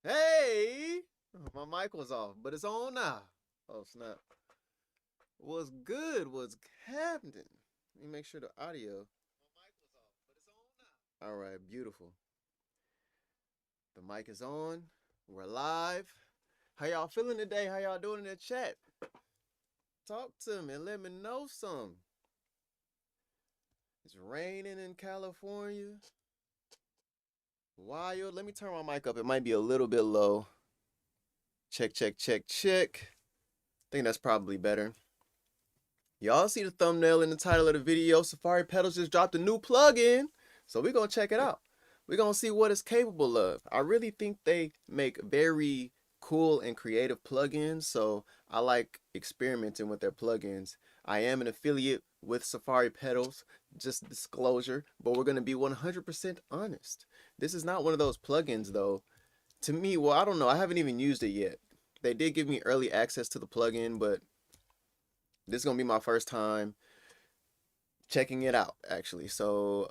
Hey, my mic was off, but it's on now. Oh snap! What's good? What's happening? Let me make sure the audio. My mic was off, but it's on now. All right, beautiful. The mic is on. We're live. How y'all feeling today? How y'all doing in the chat? Talk to me and let me know something. It's raining in California. Wild. Let me turn my mic up. It might be a little bit low. Check, check, check, check. I think that's probably better. Y'all see the thumbnail in the title of the video. Safari Pedals just dropped a new plugin. So we're going to check it out. We're going to see what it's capable of. I really think they make very cool and creative plugins. So I like experimenting with their plugins. I am an affiliate with Safari Pedals, just disclosure, but we're going to be 100% honest. This is not one of those plugins though. To me, well, I don't know. I haven't even used it yet. They did give me early access to the plugin, but this is gonna be my first time checking it out, actually. So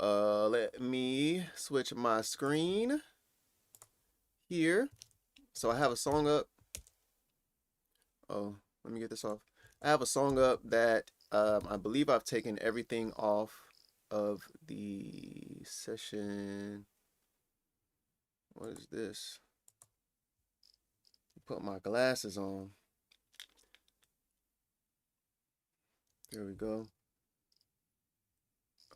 let me switch my screen here. So I have a song up. Oh, let me get this off. I have a song up that I believe I've taken everything off of the session. What is this? Put my glasses on. There we go.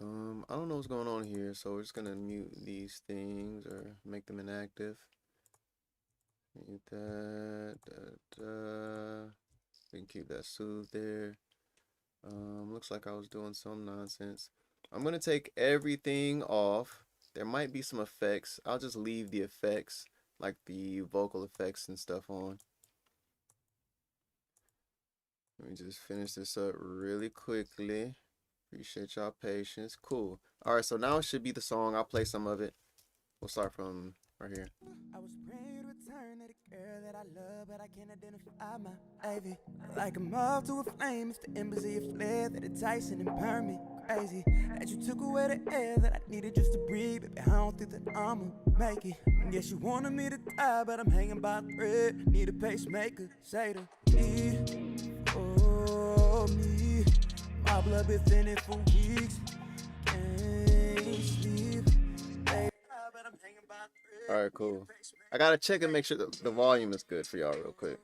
I don't know what's going on here, so we're just gonna mute these things or make them inactive. Mute that. We can keep that soothed there. Looks like I was doing some nonsense. I'm gonna take everything off. There might be some effects. I'll just leave the effects, like the vocal effects and stuff on. Let me just finish this up really quickly. Appreciate y'all patience. Cool. All right, so now it should be the song. I'll play some of it. We'll start from right here. I was praying to return to the girl that I love, but I can't identify my Ivy. Like a moth to a flame, if the embers of your flare, that it's icing and burn me crazy. That you took away the air that I needed just to breathe, baby, I don't think that I'ma make it. Yes, you wanted me to die, but I'm hanging by a thread. Need a pacemaker, say the need for me. My blood been thinning for weeks, can't sleep, baby, but I'm hanging by a thread. All right, cool. I gotta check and make sure the volume is good for y'all real quick.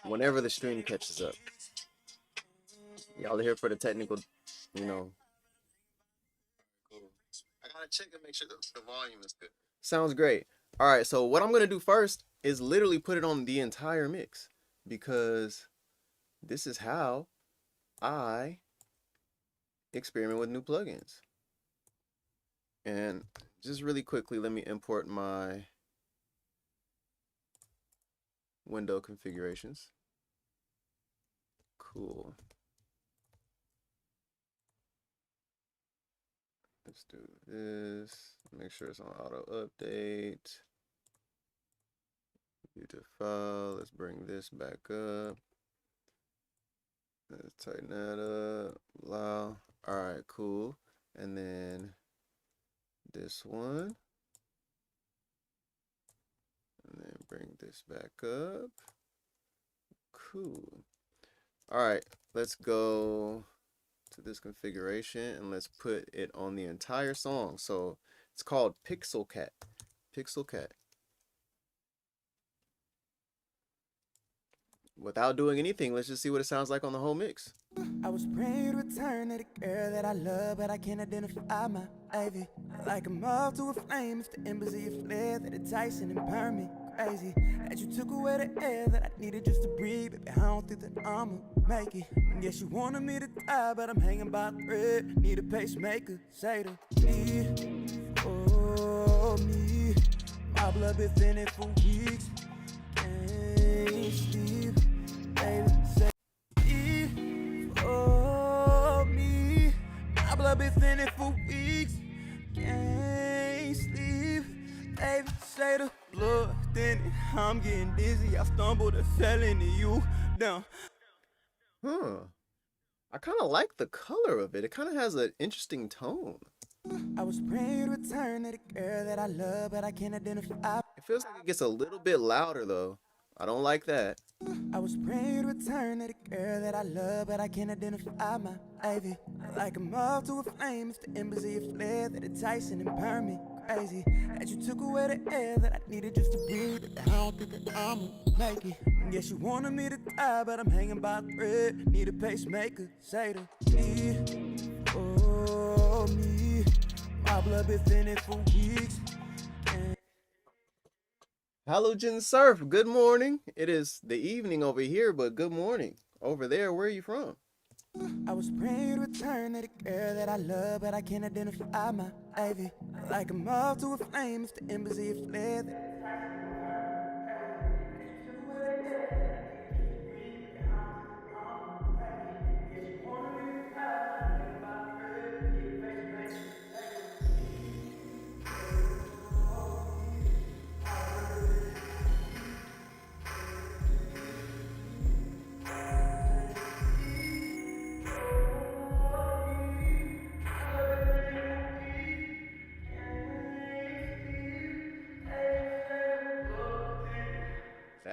Whenever the stream catches up. Y'all are here for the technical, you know. Cool. I gotta check and make sure the volume is good. Sounds great. All right, so what I'm gonna do first is literally put it on the entire mix, because this is how I experiment with new plugins. And just really quickly, let me import my window configurations. Cool. Let's do this. Make sure it's on auto update. View to file. Let's bring this back up. Let's tighten that up. Allow. All right, cool. And then this one. And then bring this back up. Cool. All right, let's go to this configuration and let's put it on the entire song. So it's called Pixel Cat. Pixel Cat. Without doing anything, let's just see what it sounds like on the whole mix. I was praying to return to the girl that I love, but I can't identify my Ivy. Like a moth to a flame, if the embers of your flare, that it's icing and burn me crazy. That you took away the air that I needed just to breathe, baby, I don't think that I'ma make it. Yes, you wanted me to die, but I'm hanging by a thread. Need a pacemaker, say the need for me. My blood been thinning for weeks, can't sleep, baby, say me. My blood been thinning for weeks, can't sleep, baby, say the blood thinning. I'm getting dizzy, I stumbled and fell into you down. I kind of like the color of it. It kind of has an interesting tone. I was praying to return to the girl that I love, but I can't identify It feels like it gets a little bit louder though. I don't like that. I was praying to return to the girl that I love, but I can't identify my baby. Like a moth to a flame, it's the embers of your flare that enticing and burn me crazy. That you took away the air that I needed just to breathe, but I don't think that I'ma make it. Guess you wanted me to die, but I'm hanging by a thread. Need a pacemaker, say to me, oh me. My blood been thinning for weeks. Halogen Surf, good morning. It is the evening over here, but good morning over there. Where are you from? I was praying to return to the girl that I love, but I can't identify my baby. Like a moth to a flame, it's the embers of your flare that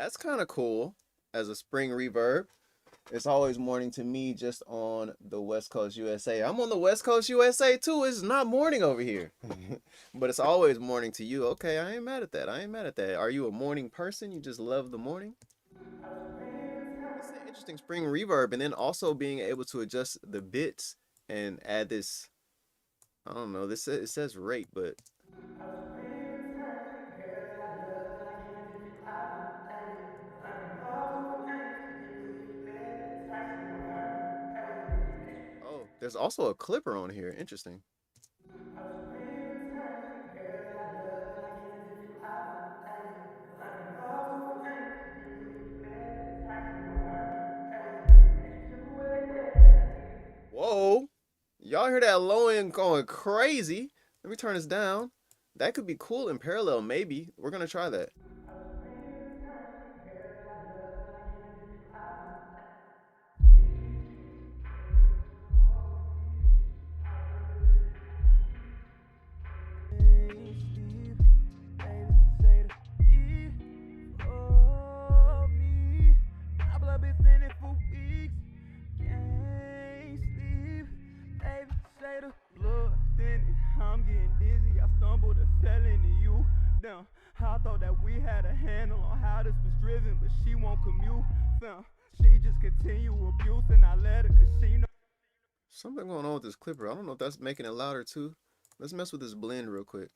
That's kind of cool as a spring reverb. It's always morning to me just on the West Coast USA. I'm on the West Coast USA too. It's not morning over here, but it's always morning to you. Okay, I ain't mad at that. I ain't mad at that. Are you a morning person? You just love the morning? It's an interesting spring reverb, and then also being able to adjust the bits and add this. I don't know. It says rate, but oh, there's also a clipper on here. Interesting. Whoa. Y'all hear that low end going crazy? Let me turn this down. That could be cool in parallel, maybe. We're gonna try that. I'm getting dizzy, I stumbled and fell into you. Damn, I thought that we had a handle on how this was driven, but she won't commute. Fam, she just continue abusing, I let her cause she know. Something going on with this clipper. I don't know if that's making it louder too. Let's mess with this blend real quick.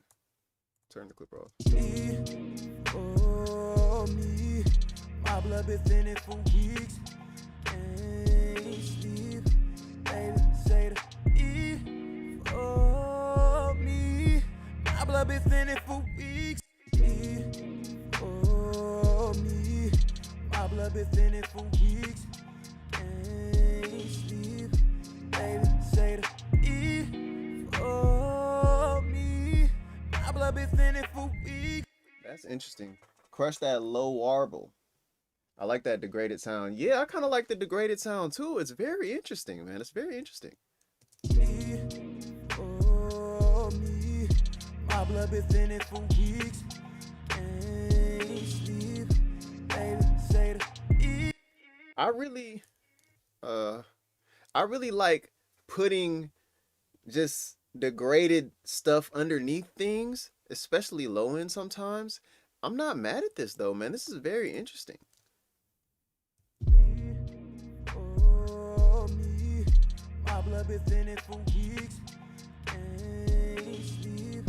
Turn the clipper off. Oh, me, my blood been thinning for weeks. Can't sleep, baby, say to me. Oh, me, my blood been thinning for weeks. Oh, me, my blood been thinning for weeks. Can't sleep, baby, say to me. Oh, me, my blood been thinning for weeks. That's interesting. Crush that low warble. I like that degraded sound. Yeah, I kind of like the degraded sound too. It's very interesting, man. It's very interesting. Oh, me, my blood been thinning for weeks. Can't sleep, baby, say to me. I really like putting just degraded stuff underneath things, especially low end sometimes. I'm not mad at this though, man. This is very interesting. Oh, me, my blood been thinning for weeks. Can't sleep,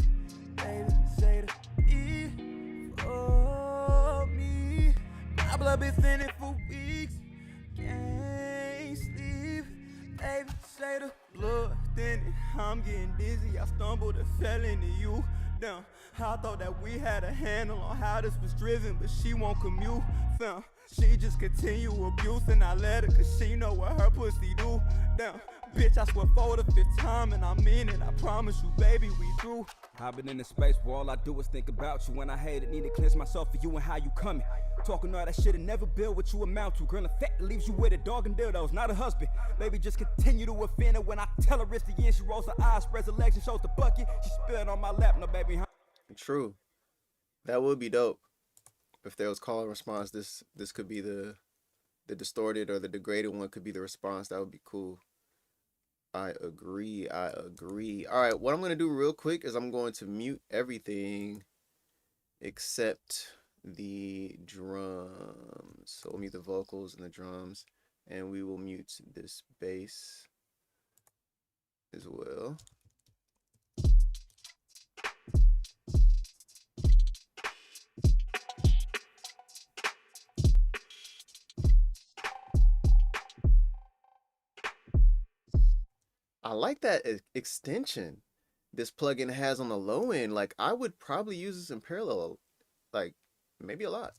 baby, say to me. Oh, me, my blood been thinning for weeks. Can't sleep, baby, say the blood thinning. I'm getting dizzy, I stumbled and fell into you. Damn, I thought that we had a handle on how this was driven, but she won't commute. Fam, she just continue abusing, I let her cause she know what her pussy do. Damn, bitch, I swear for the 5th time and I mean it, I promise you, baby, we through. I've been in a space where all I do is think about you. When I hate it, need to cleanse myself for you and how you coming. Talking all that shit and never build what you amount to. Girl, in fact, leaves you with a dog and dildos, not a husband. Baby, just continue to offend her. When I tell her it's the end, she rolls her eyes, spreads her legs and shows the bucket. She spilled on my lap, no baby, huh? True. That would be dope. If there was call and response, this could be the distorted or the degraded one could be the response. That would be cool. I agree. I agree. All right, what I'm going to do real quick is I'm going to mute everything except the drums. So we'll mute the vocals and the drums, and we will mute this bass as well. I like that extension this plugin has on the low end. Like, I would probably use this in parallel, like maybe a lot.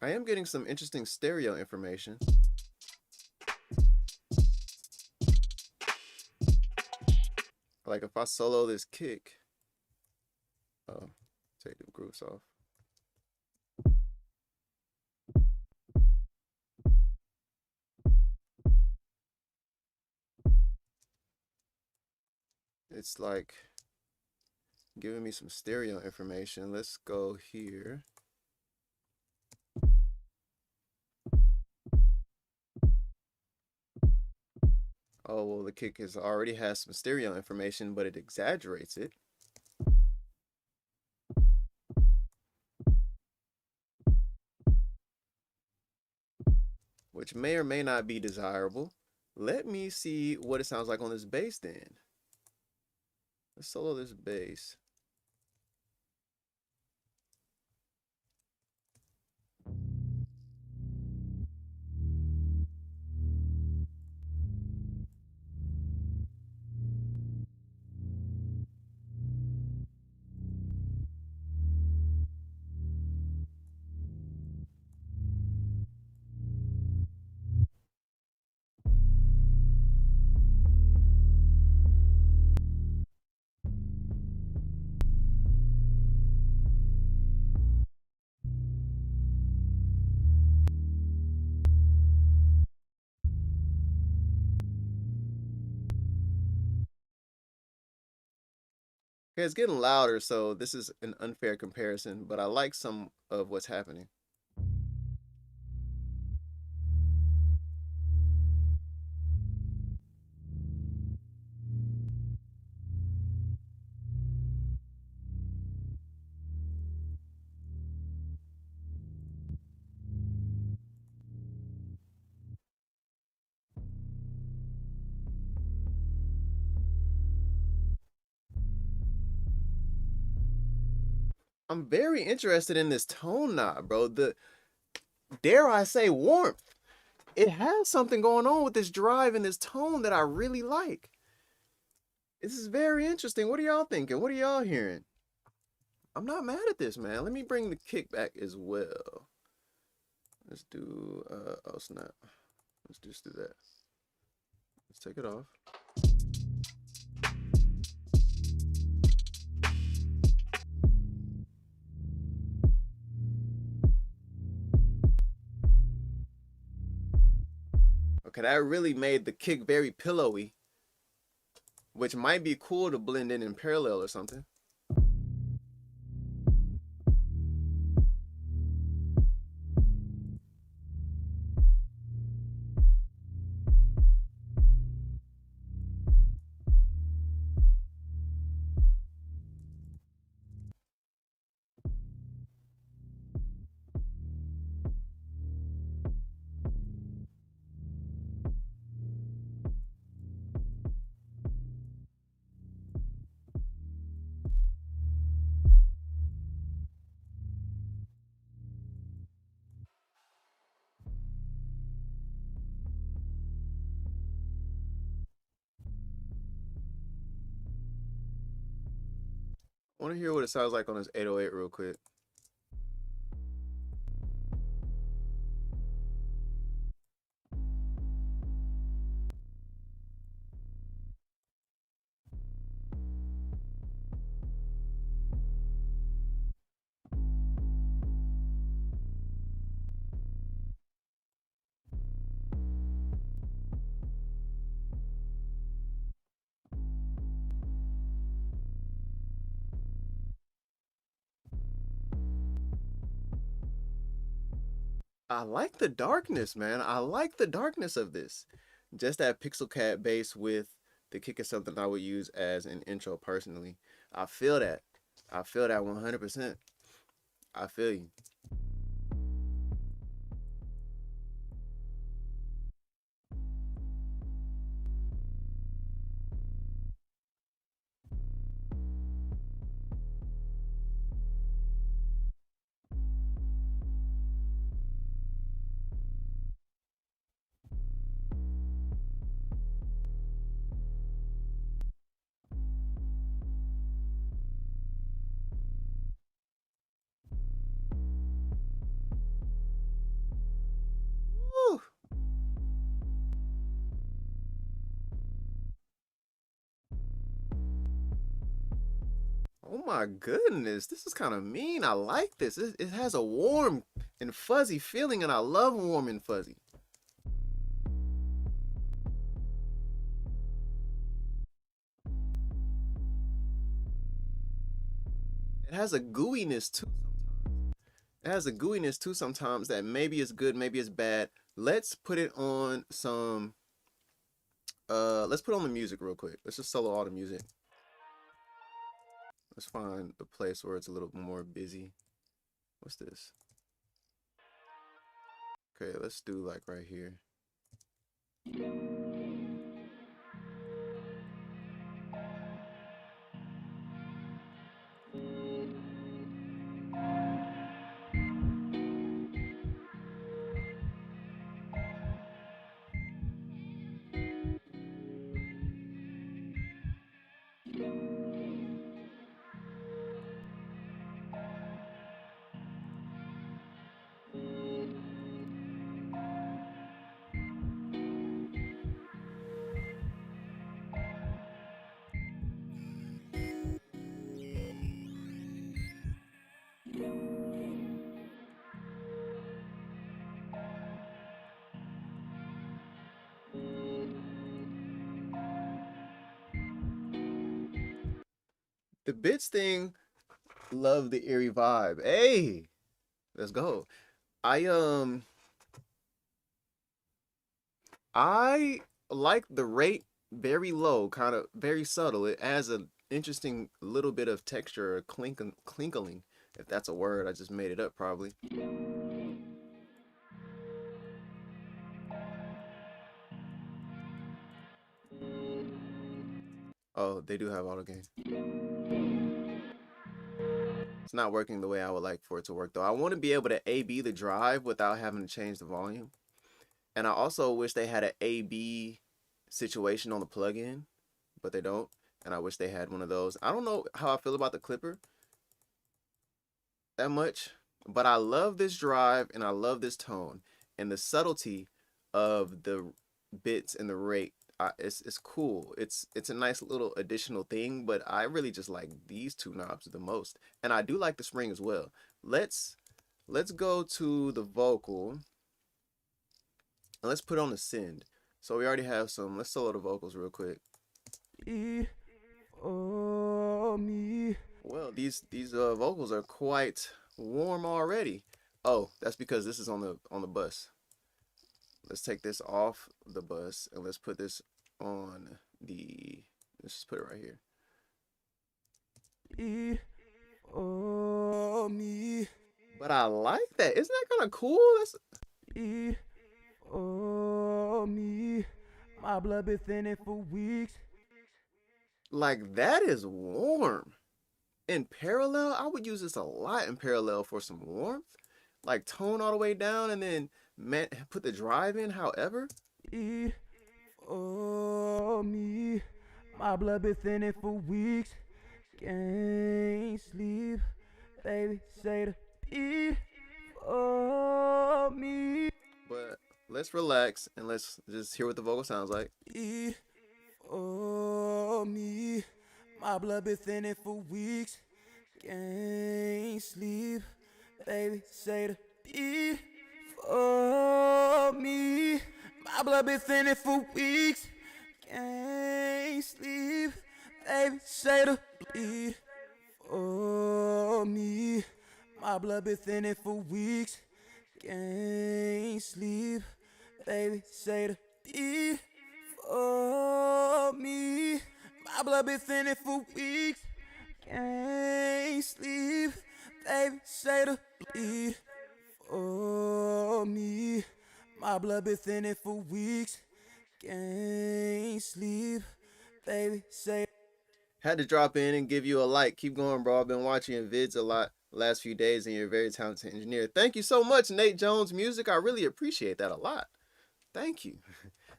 I am getting some interesting stereo information. Like if I solo this kick, oh, take the grooves off. It's like giving me some stereo information. Let's go here. Oh, well, the kick already has some stereo information, but it exaggerates it. Which may or may not be desirable. Let me see what it sounds like on this bass then. Let's solo this bass. Okay, it's getting louder, so this is an unfair comparison, but I like some of what's happening. I'm very interested in this tone knob, bro. The, dare I say, warmth. It has something going on with this drive and this tone that I really like. This is very interesting. What are y'all thinking? What are y'all hearing? I'm not mad at this, man. Let me bring the kick back as well. Let's do, oh snap. Let's just do that. Let's take it off. Okay, that really made the kick very pillowy, which might be cool to blend in parallel or something. I want to hear what it sounds like on this 808 real quick. I like the darkness, man. I like the darkness of this. Just that pixel cat base with the kick is something I would use as an intro personally. I feel that. I feel that 100%. I feel you. Woo. Oh my goodness, this is kind of mean. I like this. It has a warm and fuzzy feeling, and I love warm and fuzzy. It has a gooiness too sometimes. It has a gooiness too sometimes that maybe it's good, maybe it's bad. Let's put it on some let's put on the music real quick. Let's just solo all the music. Let's find a place where it's a little more busy. What's this? Okay, let's do like right here. The bits thing, love the eerie vibe. Hey, let's go. I I like the rate very low, kind of very subtle. It adds an interesting little bit of texture or clinkling, if that's a word. I just made it up probably. Oh, they do have auto gain. It's not working the way I would like for it to work though. I want to be able to A/B the drive without having to change the volume. And I also wish they had an A/B situation on the plugin, but they don't. And I wish they had one of those. I don't know how I feel about the clipper that much, but I love this drive and I love this tone and the subtlety of the bits and the rate. It's cool. It's a nice little additional thing, but I really just like these two knobs the most, and I do like the spring as well. Let's go to the vocal and let's put on the send. So we already have some. Let's solo the vocals real quick. Well, these vocals are quite warm already. Oh, that's because this is on the bus. Let's take this off the bus and let's put this on the, let's just put it right here. But I like that. Isn't that kind of cool? My blood been thinning for weeks. Like that is warm. In parallel, I would use this a lot in parallel for some warmth. Like tone all the way down and then put the drive in, however. My blood been thinning for weeks. Can't sleep, baby. Say the beat for me. But let's relax and let's just hear what the vocal sounds like. Me. My blood been thinning for weeks. Can't sleep, baby. Say the beat for me. My blood been thinning for weeks. Can't sleep, baby. Say the beat for me. My blood been thinning for weeks. Can't can't sleep. Baby, say the beat for me. My blood been thinning for weeks. Can't sleep. Baby, say the beat for me. My blood been thinning for weeks. Can't sleep. Baby, say. Had to drop in and give you a like. Keep going, bro. I've been watching your vids a lot last few days, and you're a very talented engineer. Thank you so much, Nate Jones Music. I really appreciate that a lot. Thank you.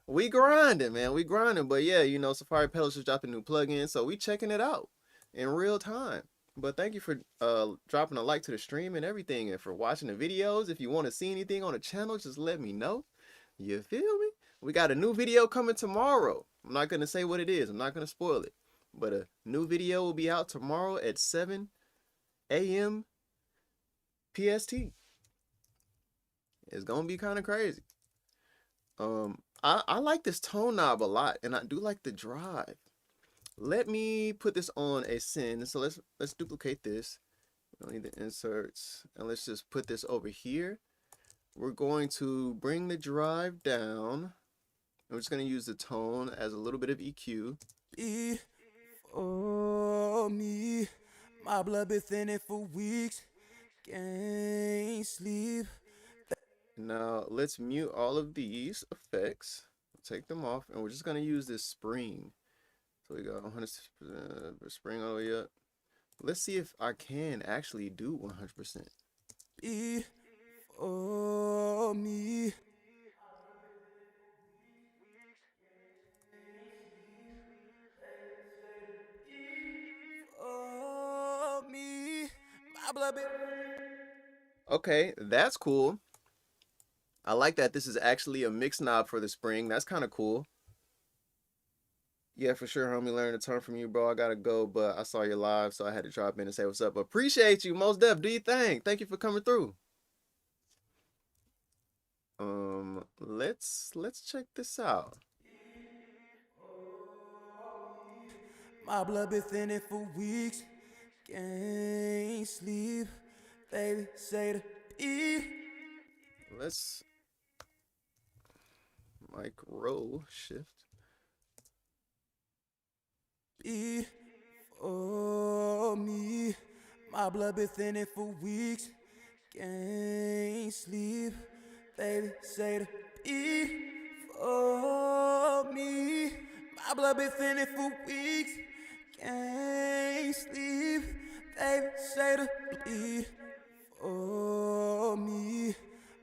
We grinding, man. We grinding. But yeah, you know, Safari Pedals just dropped a new plugin, so we checking it out in real time. But thank you for dropping a like to the stream and everything, and for watching the videos. If you want to see anything on the channel, just let me know. You feel me? We got a new video coming tomorrow. I'm not going to say what it is. I'm not going to spoil it. But a new video will be out tomorrow at 7 a.m. PST. It's going to be kind of crazy. I like this tone knob a lot, and I do like the drive. Let me put this on a send. So let's duplicate this. We don't need the inserts, and let's just put this over here. We're going to bring the drive down. I'm just going to use the tone as a little bit of EQ. For me, my blood been thinning for weeks. Can't sleep. Now let's mute all of these effects. Take them off, and we're just going to use this spring. So we got 100% spring all the way up. Let's see if I can actually do 100%. For me. For me. My blood been. Okay, that's cool. I like that this is actually a mix knob for the spring. That's kind of cool. Yeah, for sure, homie. Learn a ton from you, bro. I gotta go, but I saw you live, so I had to drop in and say what's up. Appreciate you, most def. Do your thing. Thank you for coming through. Let's check this out. My blood been thinning for weeks. Can't sleep. Baby, say the beat. Let's micro shift. For me, my blood been thinning for weeks. Can't sleep. Baby, say the beat. For me, my blood been thinning for weeks. Can't sleep. Baby, say the beat. For me,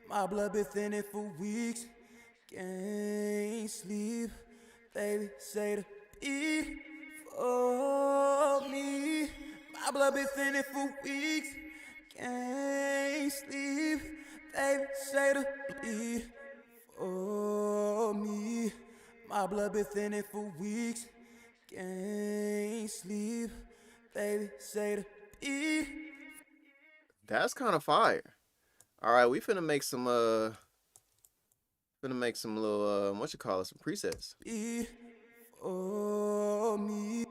my blood been thinning for weeks. Can't sleep. Baby, say the beat. For me, my blood been thinning for weeks. Can't sleep. Baby, say the beat. For me, my blood been thinning for weeks. Can't sleep. Baby, say the beat. That's kind of fire. All right, we finna make some little what you call it, some presets. For me.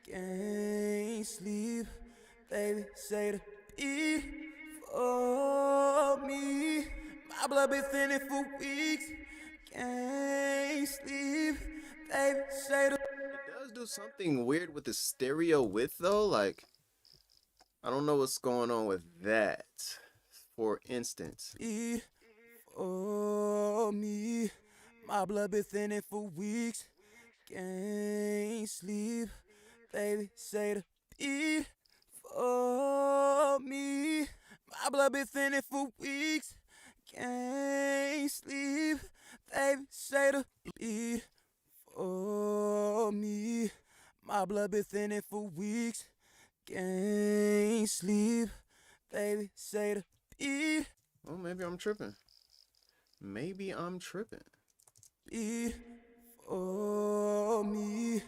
Can't sleep, baby, say the beat for me. My blood been thinning for weeks. Can't sleep, baby, say the. It does do something weird with the stereo width though. Like, I don't know what's going on with that. For instance, For me, my blood been thinning for weeks. Can't sleep, baby, say the beat for me. My blood been thinning for weeks. Can't sleep, baby, say the beat for me. My blood been thinning for weeks. Can't sleep, baby, say the beat. well, maybe I'm tripping. Maybe I'm tripping. Beat for me.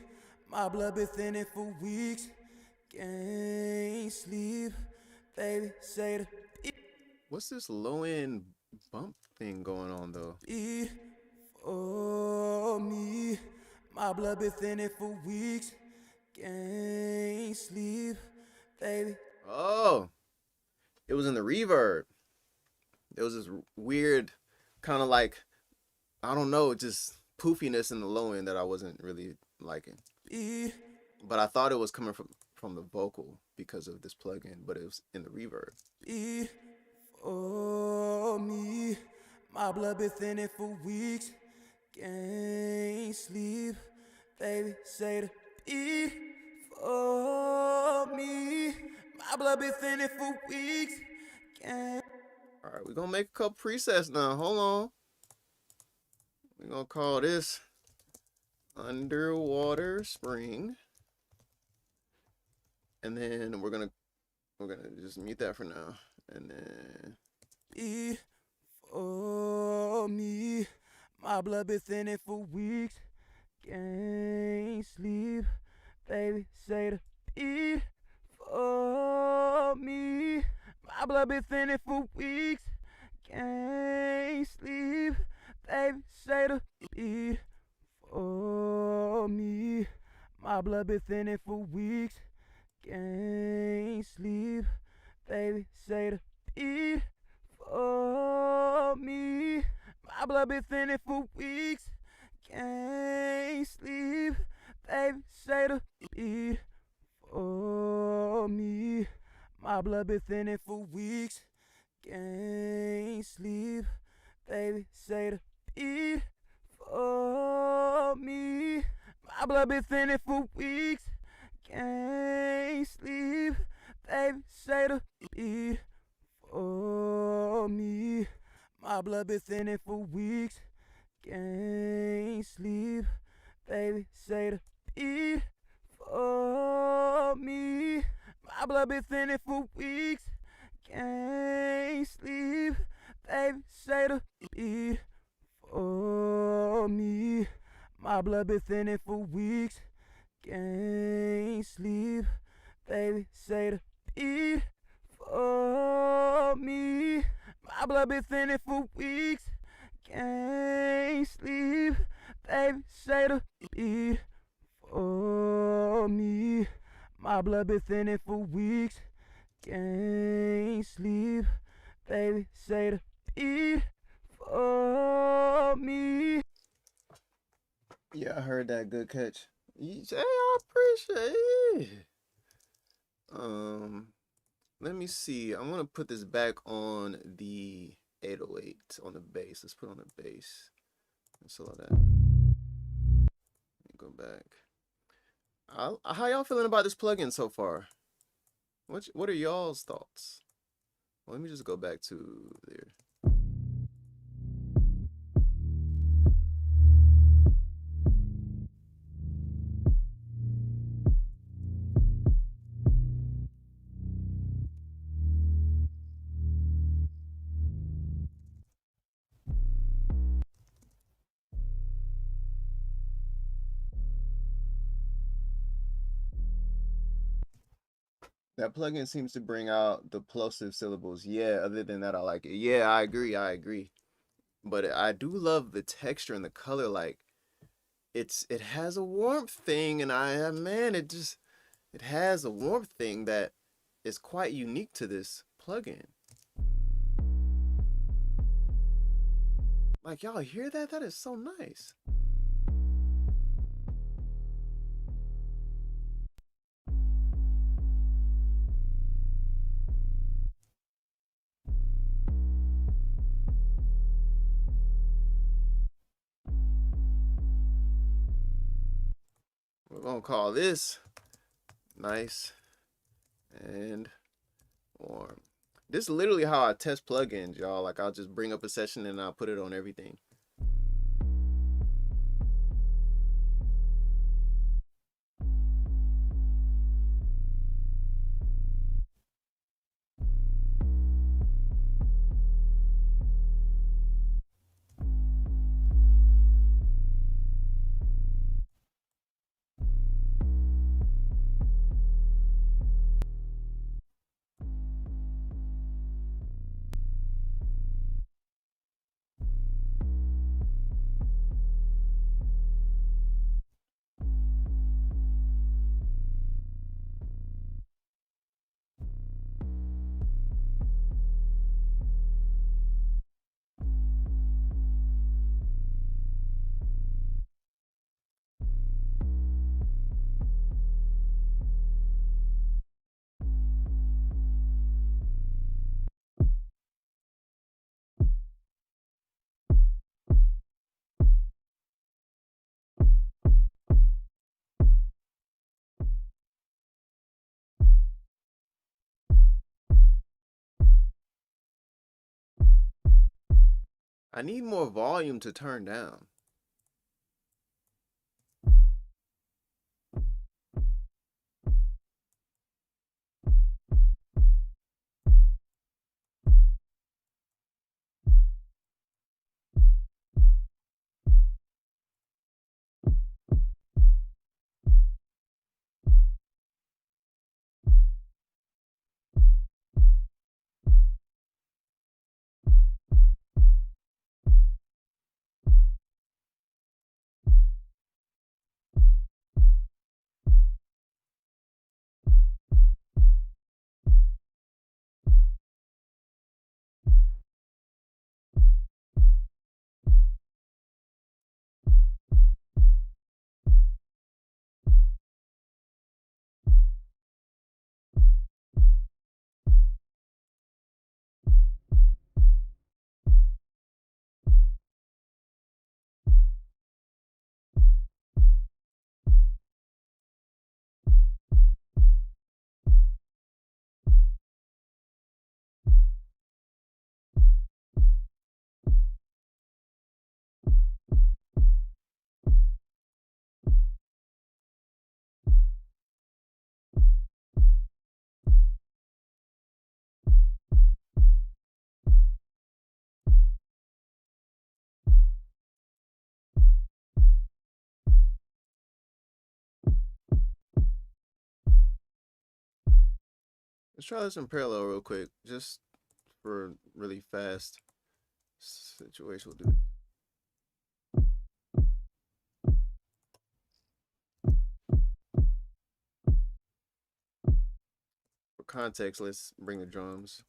My blood been thinning for weeks. Can't sleep, baby, say the What's this low end bump thing going on though? beat for me. My blood been thinning for weeks, can't sleep, baby. Oh, it was in the reverb. There was this weird kind of like, I don't know, just poofiness in the low end that I wasn't really liking. Beat But I thought it was coming from the vocal because of this plugin, but it was in the reverb. beat for me. My blood been thinning for weeks, can't sleep, baby, say the beat for me. My blood been thinning for weeks, can't. All right, we're gonna make a couple presets now. Hold on. We're gonna call this Underwater Spring. And then we're gonna just mute that for now. And then Beat for me. My blood been thinning for weeks, can't sleep, baby, say the beat for me. My blood been thinning for weeks, can't sleep, baby, say the beat for me. My blood been thinning for weeks, can't sleep, baby, say the beat for me. My blood been thinning for weeks, can't sleep, baby, say the beat for me. My blood been thinning for weeks, can't sleep, baby, say the beat for me. My blood been thinning for weeks, can't sleep, baby, say the beat for me. My blood been thinning for weeks, can't sleep, baby, say the beat for me. My blood been thinning for weeks, can't sleep, baby, say the beat for me. My blood been thinning for weeks, can't sleep, baby, say the beat for me. My blood been thinning for weeks, can't sleep, baby, say the beat for me. My blood been thinning for weeks, can't sleep, baby, say the beat for me. yeah, I heard that. Good catch. Hey, I appreciate it. Let me see. I'm gonna put this back on the 808 on the bass. Let's put on the bass. Solo that. Go back. How y'all feeling about this plugin so far? What are y'all's thoughts? Well, let me just go back to there. That plugin seems to bring out the plosive syllables. Yeah, other than that, I like it. Yeah, I agree. But I do love the texture and the color. Like, it has a warmth thing, and man, it has a warmth thing that is quite unique to this plugin. Like, y'all hear that? That is so nice. We're gonna call this nice and warm. This is literally how I test plugins, y'all. Like, I'll just bring up a session and I'll put it on everything. I need more volume to turn down. Let's try this in parallel real quick, just for really fast situation. We'll do. For context, let's bring the drums.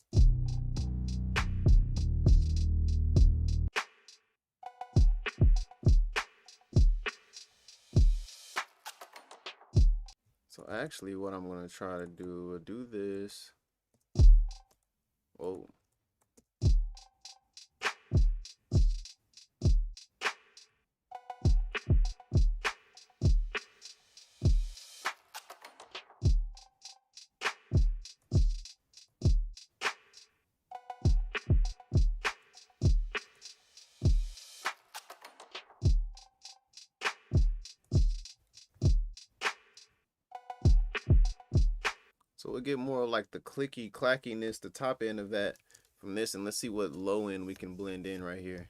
So actually what I'm gonna try to do this. Whoa. So we'll get more like the clicky clackiness, the top end of that from this, and let's see what low end we can blend in right here.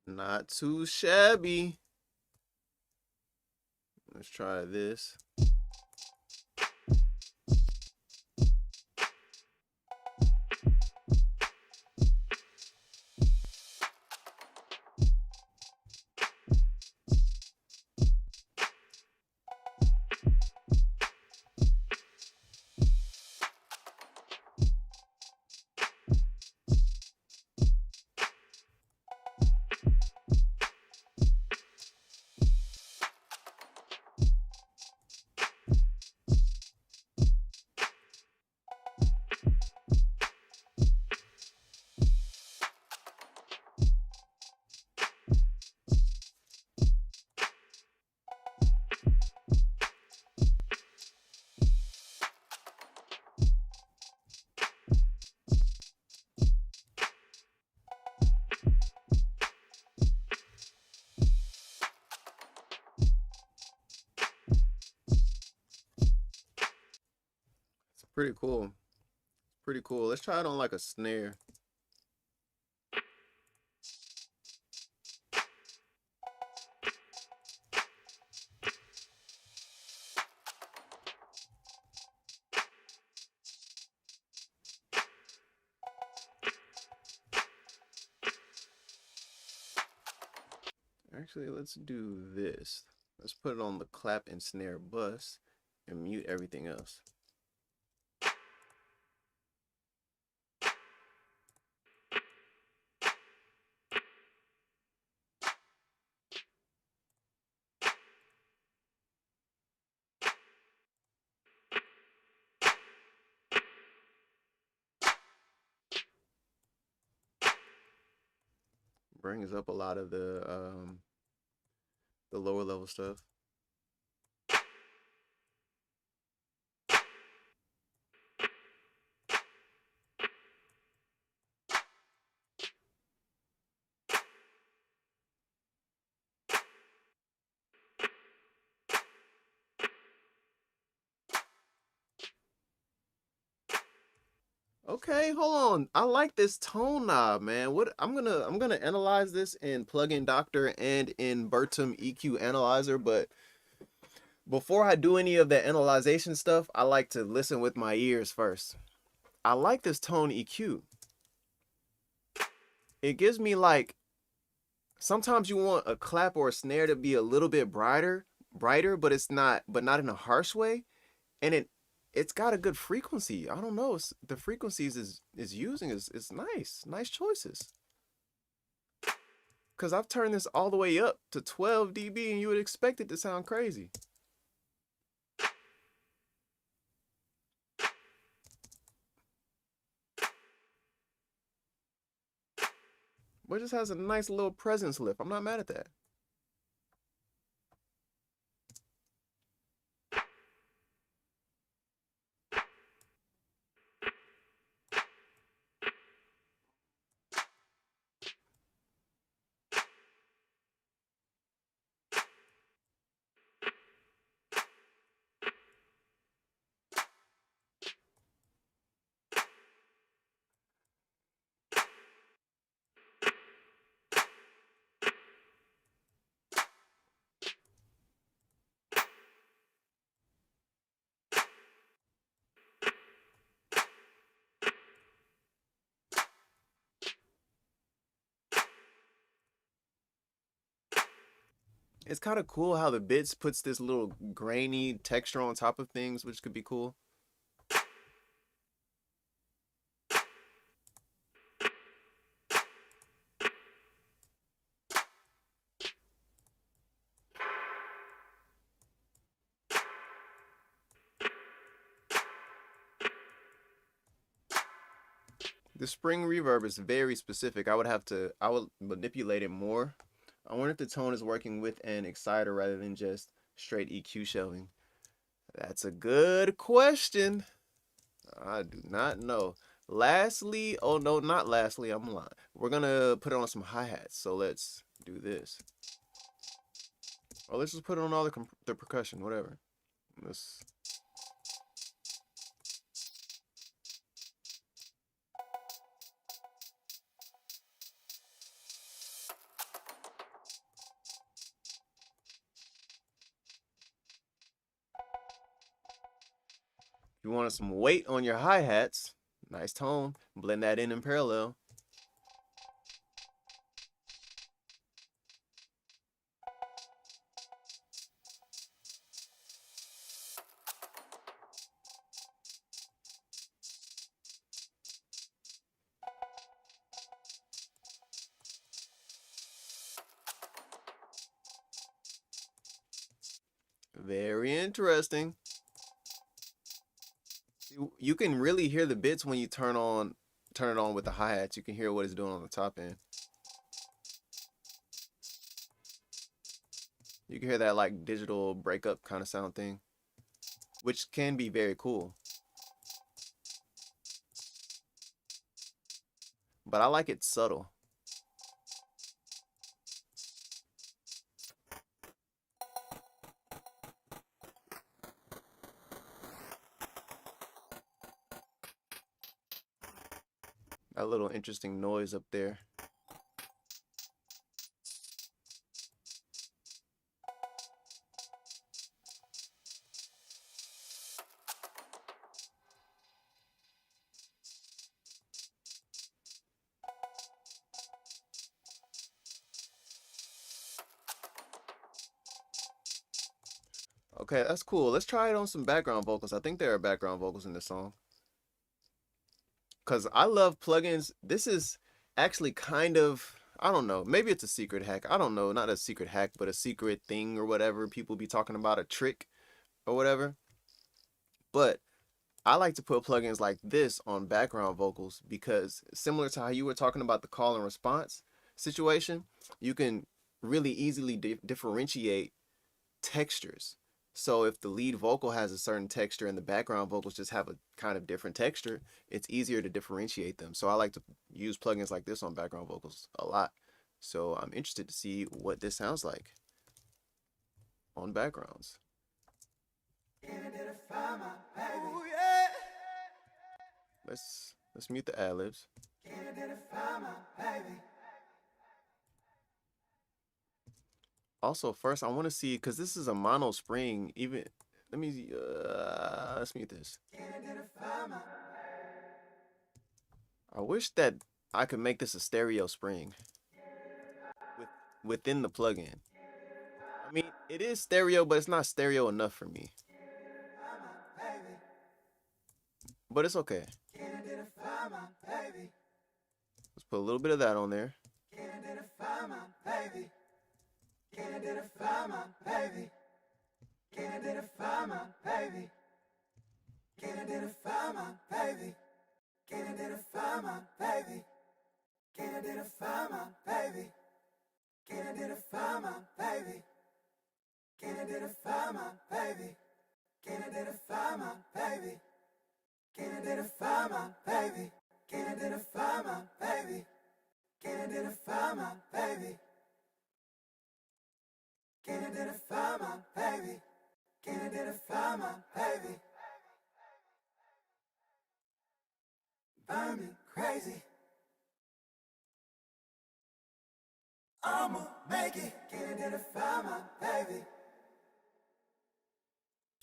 Not too shabby. Let's try this. It's pretty cool. Pretty cool. Let's try it on like a snare. Actually, let's do this. Let's put it on the clap and snare bus and mute everything else. Brings up a lot of the lower level stuff. Okay, hold on. I like this tone knob, man. What I'm gonna analyze this in Plugin Doctor and in Bertum EQ Analyzer, but before I do any of that analyzation stuff, I like to listen with my ears first. I like this tone EQ. It gives me like, sometimes you want a clap or a snare to be a little bit brighter, but not in a harsh way. And it's got a good frequency. I don't know. The frequencies is using is nice choices. Because I've turned this all the way up to 12 dB and you would expect it to sound crazy. But it just has a nice little presence lift. I'm not mad at that. It's kind of cool how the bits puts this little grainy texture on top of things, which could be cool. The spring reverb is very specific. I would manipulate it more. I wonder if the tone is working with an exciter rather than just straight EQ shelving. That's a good question. I do not know. Lastly, oh no, not lastly, I'm lying. We're gonna put it on some hi-hats. So let's do this. Or let's just put it on all the percussion, whatever. Let's. If you wanted some weight on your hi-hats, nice tone, blend that in parallel. Very interesting. You can really hear the bits when you turn it on with the hi-hats. You can hear what it's doing on the top end. You can hear that like digital breakup kind of sound thing, which can be very cool. But I like it subtle. That little interesting noise up there. Okay, that's cool. Let's try it on some background vocals. I think there are background vocals in this song. Because I love plugins. This is actually kind of, I don't know, maybe it's a secret hack. I don't know, not a secret hack, but a secret thing or whatever. People be talking about a trick or whatever. But I like to put plugins like this on background vocals because similar to how you were talking about the call and response situation, you can really easily differentiate textures. So if the lead vocal has a certain texture and the background vocals just have a kind of different texture, it's easier to differentiate them. So I like to use plugins like this on background vocals a lot. So I'm interested to see what this sounds like on backgrounds. Let's mute the ad-libs. Also, first I want to see, because this is a mono spring, even, let's mute this. I wish that I could make this a stereo spring within the plugin. I mean, it is stereo, but it's not stereo enough for me. But it's okay. Let's put a little bit of that on there. Burn me crazy. I'ma make it. Can't identify my baby.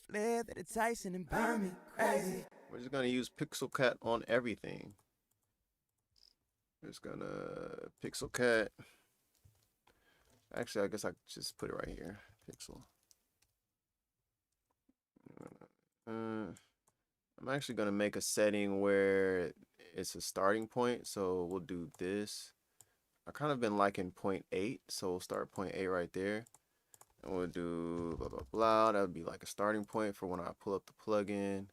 Flare that it's icing and burn me crazy. We're just gonna use Pixel Cat on everything. Just gonna Pixel Cat. Actually, I guess I could just put it right here. Pixel. I'm actually gonna make a setting where it's a starting point. So we'll do this. I kind of been liking 0.8, so we'll start 0.8 right there. And we'll do blah, blah, blah. That would be like a starting point for when I pull up the plugin.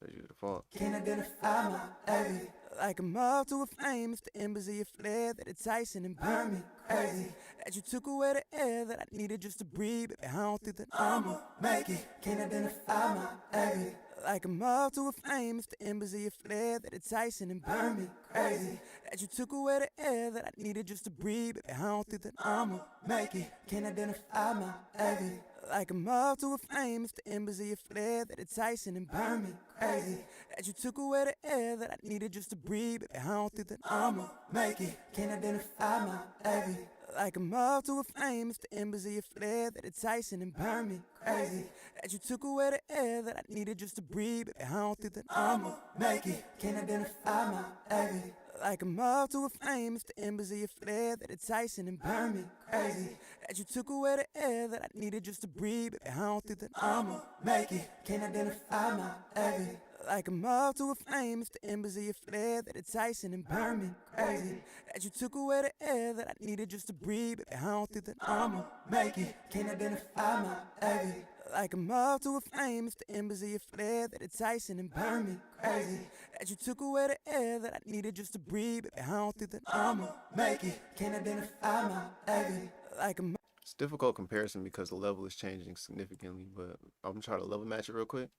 So use the default. Can't identify my baby. Like a moth to a flame, it's the embers of your flare that it's icing and burn me crazy. That you took away the air that I needed just to breathe. Baby, I don't think that I'ma make it. Can't identify my baby. Like a moth to a flame, it's the embers of your flare that it's icing and burn me crazy. That you took away the air that I needed just to breathe. Baby, I don't think that I'ma make it. Can't identify my baby. Like a moth to a flame, it's the embers of your flare that it's icing and burn me crazy. That you took away the air that I needed just to breathe. Baby, I don't think that I'ma make it. Can't identify my baby. Like a moth to a flame, it's the embers of your flare that it's icing and burn me crazy. That you took away the air that I needed just to breathe. Baby, I don't think that I'ma make it. Can't identify my baby. Like a moth to a flame, it's the embers of your flare that it's icing and burn me crazy. That you took away the air that I needed just to breathe. Baby, I don't think that I'ma make it. Can't identify my baby. Like a moth to a flame, it's the embers of your flare that it's icing and burn me crazy. That you took away the air that I needed just to breathe. Baby, I don't think that I'ma make it. Can't identify my baby. Like a moth to a flame, it's the embers of your flare that it's icing and burn me crazy. That you took away the air that I needed just to breathe. Baby, I don't think that I'ma make it. Can't identify my baby. Like a It's a difficult comparison because the level is changing significantly, but I'm gonna try to level match it real quick.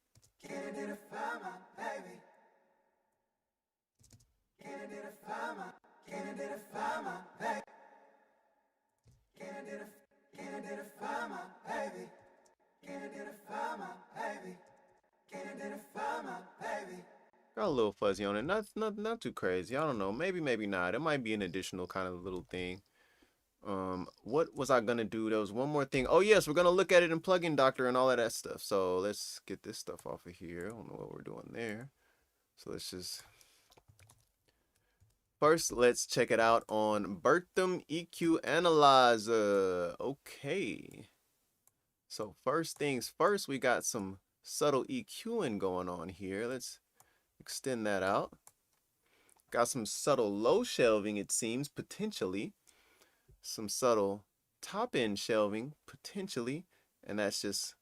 Can't identify my baby. Can't identify my baby. Can't identify my baby. Can't identify my baby. Can't identify my baby. Got a little fuzzy on it, not too crazy. I don't know, maybe not. It might be an additional kind of little thing. What was I gonna do? There was one more thing. Oh yes, we're gonna look at it in Plugin Doctor and all of that stuff. So let's get this stuff off of here. I don't know what we're doing there. So let's just first let's check it out on Bertham EQ Analyzer. Okay. So first things first, we got some subtle EQing going on here. Let's extend that out. Got some subtle low shelving, it seems, potentially. Some subtle top end shelving, potentially. And that's just,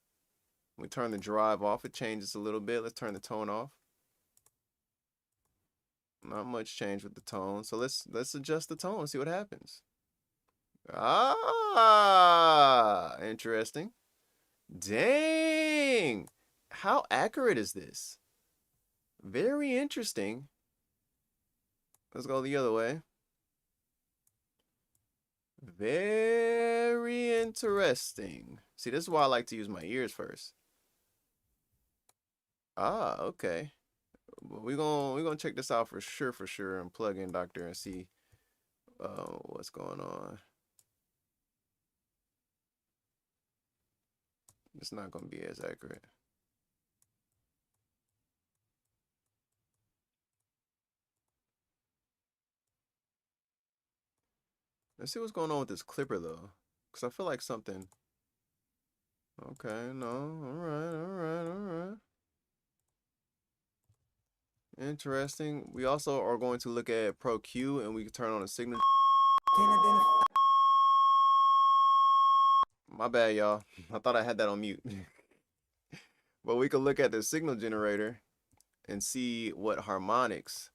we turn the drive off, it changes a little bit. Let's turn the tone off. Not much change with the tone. So let's adjust the tone and see what happens. Ah, interesting. Dang. How accurate is this? Very interesting. Let's go the other way. Very interesting. See, this is why I like to use my ears first. Ah, okay. We're gonna check this out for sure, and plug in Doctor and see what's going on. It's not gonna be as accurate. Let's see what's going on with this clipper though, because I feel like something. Okay, no, all right. Interesting. We also are going to look at Pro Q, and we can turn on a signal. Can't identify. My bad, y'all. I thought I had that on mute. But we can look at the signal generator and see what harmonics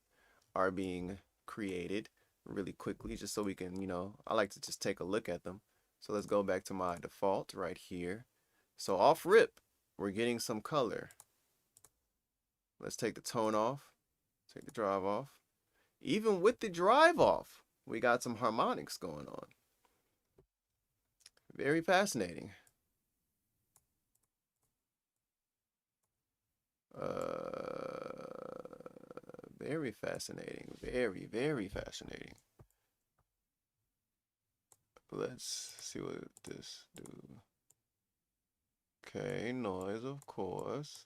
are being created really quickly, just so we can, I like to just take a look at them. So let's go back to my default right here. So off rip, we're getting some color. Let's take the tone off, take the drive off. Even with the drive off, we got some harmonics going on. Very fascinating. Very fascinating. Very fascinating. Let's see what this do. Okay, noise, of course.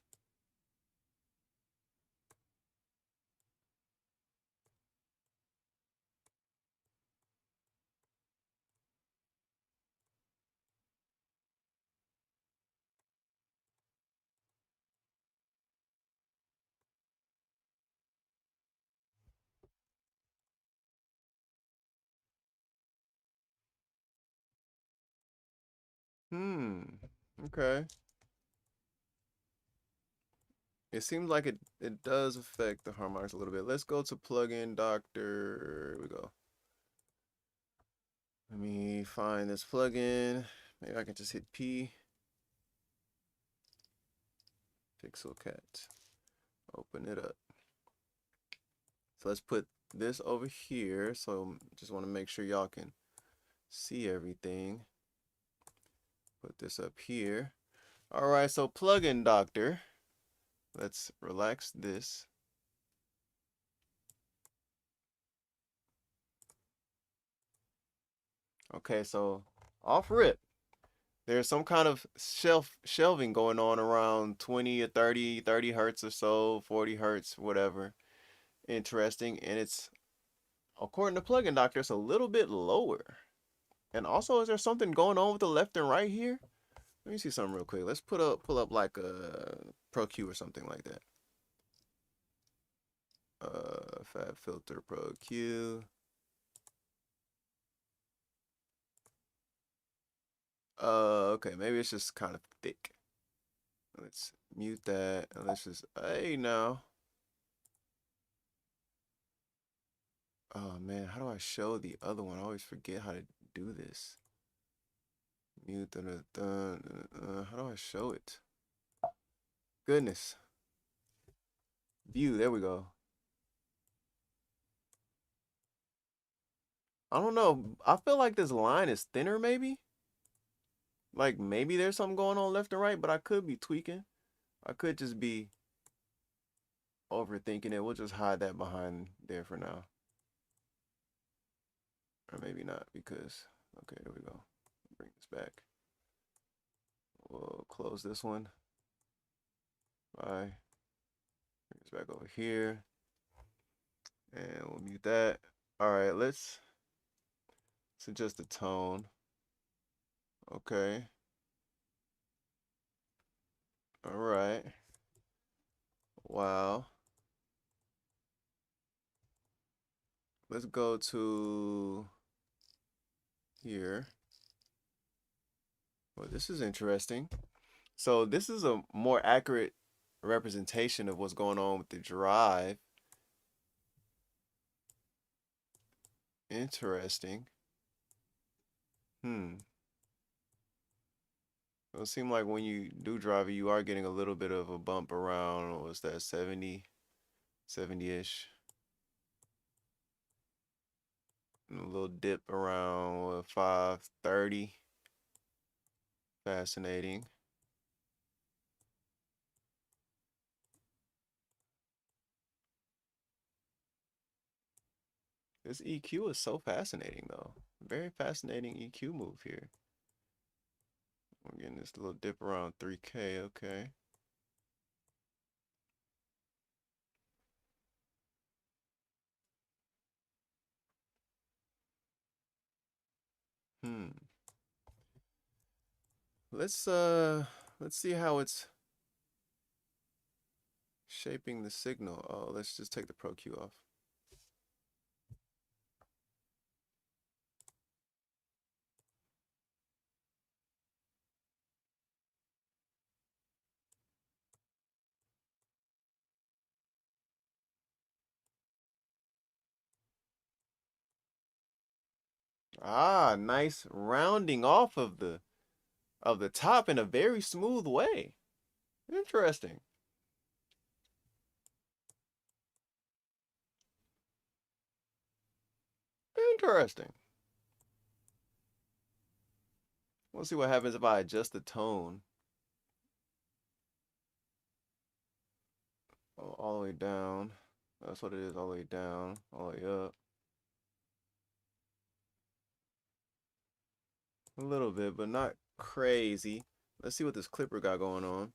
Okay. It seems like it does affect the harmonics a little bit. Let's go to plugin doctor. Here we go. Let me find this plugin. Maybe I can just hit P. Pixel Cat. Open it up. So let's put this over here. So just want to make sure y'all can see everything. Put this up here. All right, so plugin doctor. Let's relax this. Okay, so off rip, there's some kind of shelving going on around 20 or 30 hertz or so, 40 hertz, whatever. Interesting. And it's, according to plugin doctor, it's a little bit lower. And also, is there something going on with the left and right here? Let me see something real quick. Let's pull up like a Pro Q or something like that. Fab filter Pro Q. Okay, maybe it's just kind of thick. Let's mute that and let's just, hey now. Oh man, how do I show the other one? I always forget how to do this. Mute, how do I show it? Goodness. View, there we go. I don't know. I feel like this line is thinner maybe. Like maybe there's something going on left and right, but I could be tweaking. I could just be overthinking it. We'll just hide that behind there for now. Or maybe not because, okay, there we go. Bring this back. We'll close this one. Bye. Bring this back over here. And we'll mute that. All right, let's adjust the tone. Okay. All right. Wow. Let's go to here. Well, this is interesting. So this is a more accurate representation of what's going on with the drive. Interesting. Hmm. It seems like when you do drive it, you are getting a little bit of a bump around, what's that, 70-ish. And a little dip around 530. Fascinating. This EQ is so fascinating, though. Very fascinating EQ move here. We're getting this little dip around 3K, okay. Hmm. Let's see how it's shaping the signal. Oh, let's just take the Pro Q off. Ah, nice rounding off of the top in a very smooth way. Interesting. Interesting. We'll see what happens if I adjust the tone all the way down. That's what it is, all the way down, all the way up. A little bit, but not crazy. Let's see what this clipper got going on.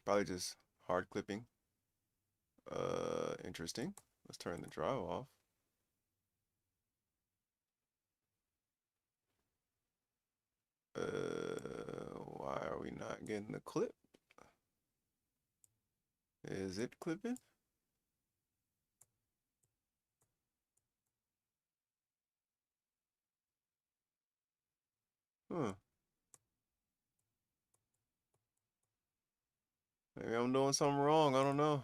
Probably just hard clipping. Interesting. Let's turn the drive off. Why are we not getting the clip? Is it clipping? Huh. Maybe I'm doing something wrong. I don't know.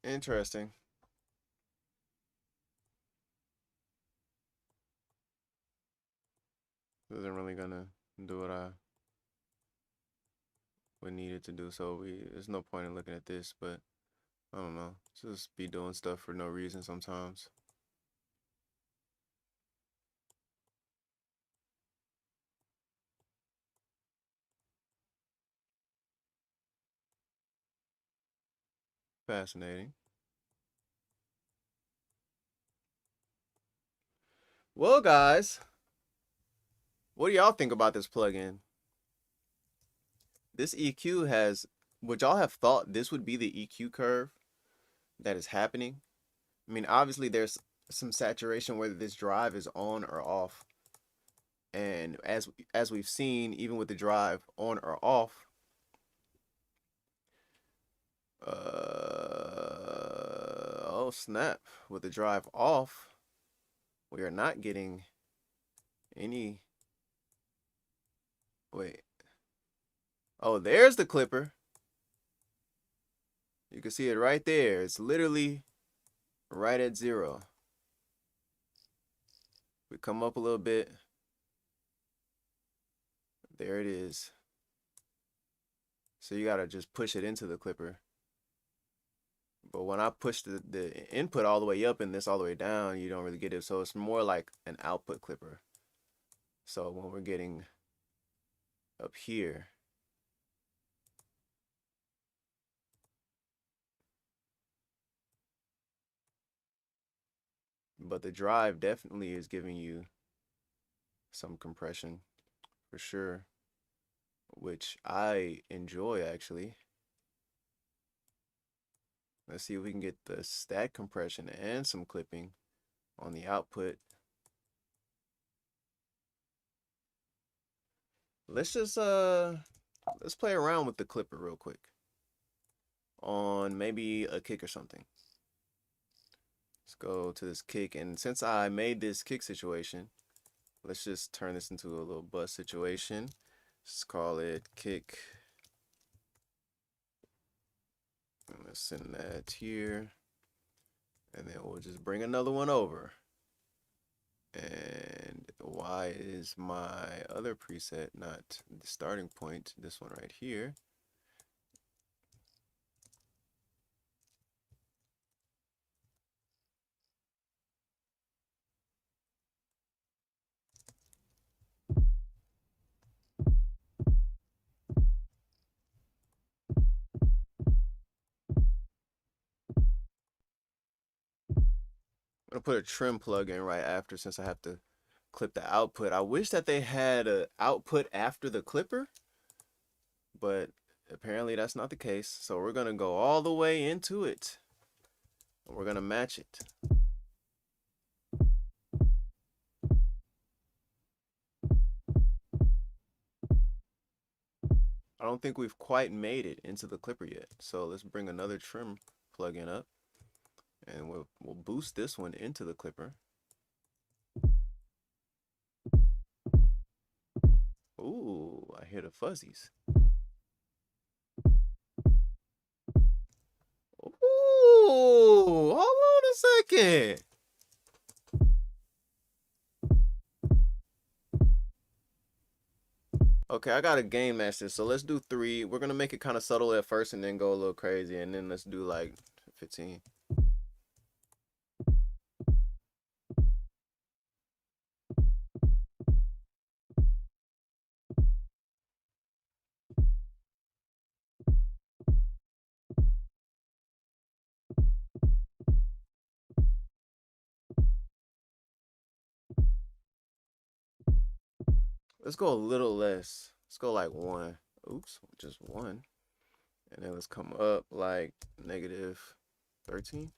Interesting. Isn't really gonna do what I would need it to do. So there's no point in looking at this, but I don't know. Just be doing stuff for no reason sometimes. Fascinating. Well, guys, what do y'all think about this plugin? This EQ has, would y'all have thought this would be the EQ curve that is happening? I mean, obviously there's some saturation whether this drive is on or off. And as we've seen, even with the drive on or off, oh snap, with the drive off, we are not getting any, wait. Oh, there's the clipper. You can see it right there. It's literally right at 0. We come up a little bit. There it is. So you gotta just push it into the clipper. But when I push the input all the way up and this all the way down, you don't really get it. So it's more like an output clipper. So when we're getting up here, but the drive definitely is giving you some compression. for sure, which I enjoy actually. Let's see if we can get the stack compression and some clipping on the output. Let's just let's play around with the clipper real quick on maybe a kick or something. Let's go to this kick, and since I made this kick situation, let's just turn this into a little bus situation. Let's call it kick. Let's send that here, and then we'll just bring another one over. And why is my other preset not the starting point? This one right here. I'm gonna put a trim plug in right after since I have to clip the output. I wish that they had an output after the clipper, but apparently that's not the case. So we're gonna go all the way into it, and we're gonna match it. I don't think we've quite made it into the clipper yet. So let's bring another trim plug-in up, and we'll boost this one into the clipper. Ooh, I hear the fuzzies. Ooh, hold on a second. Okay, I got a game master, so let's do 3. We're gonna make it kind of subtle at first and then go a little crazy, and then let's do like 15. Let's go a little less. Let's go like 1. Oops, just 1. And then let's come up like -13.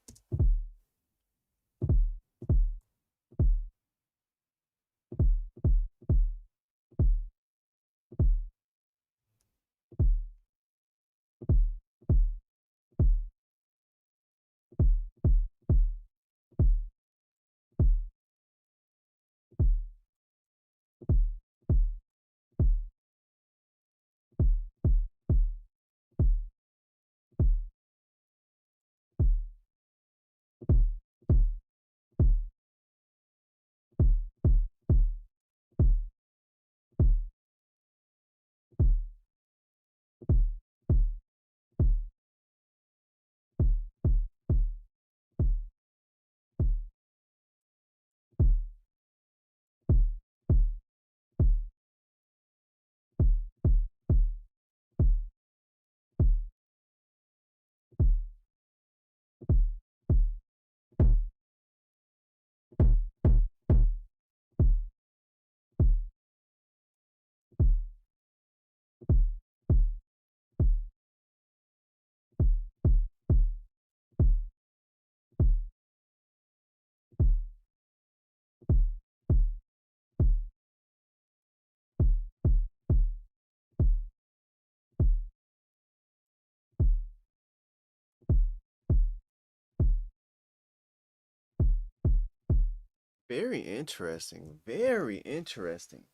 Very interesting. Very interesting.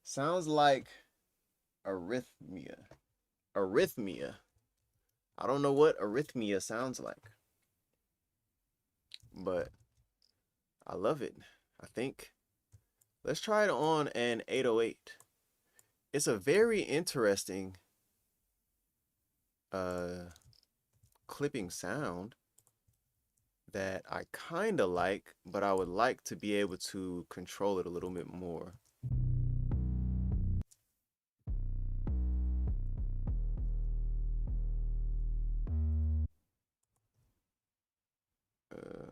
Sounds like arrhythmia. Arrhythmia. I don't know what arrhythmia sounds like, but I love it. I think let's try it on an 808. It's a very interesting clipping sound that I kind of like, but I would like to be able to control it a little bit more. Uh,